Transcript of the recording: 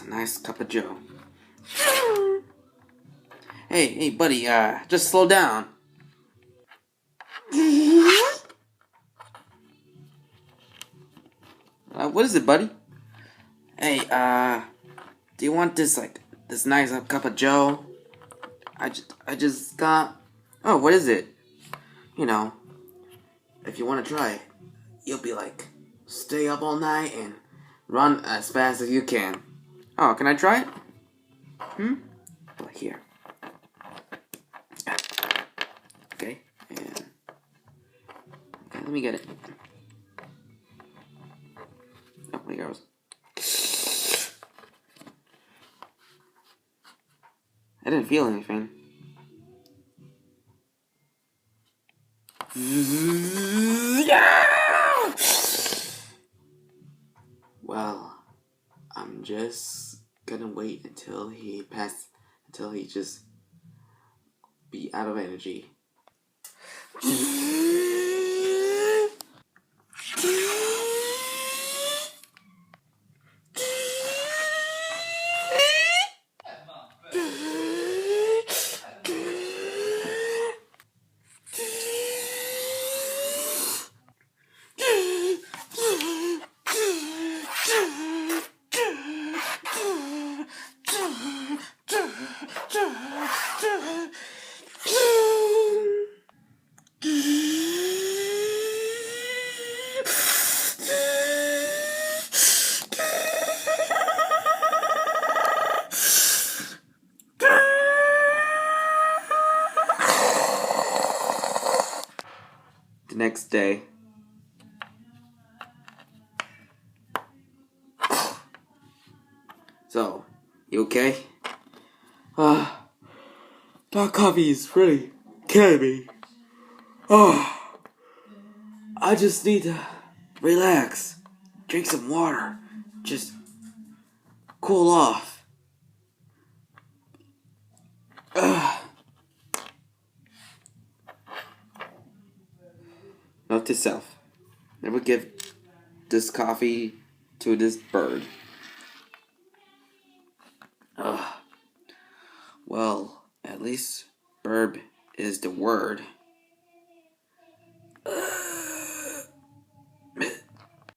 a nice cup of joe. Hey, buddy, just slow down. What is it, buddy? Hey, do you want this nice cup of joe? I just got. Oh, what is it? You know, if you want to try it, you'll be like, stay up all night and run as fast as you can. Oh, can I try it? Here. Okay, and let me get it. Oh, there it goes. I didn't feel anything. Well, I'm just gonna wait until he just be out of energy. The next day. So, you okay? That coffee is really killing me. I just need to relax, drink some water, just cool off. Note to self: never give this coffee to this bird. Well, at least "burb" is the word.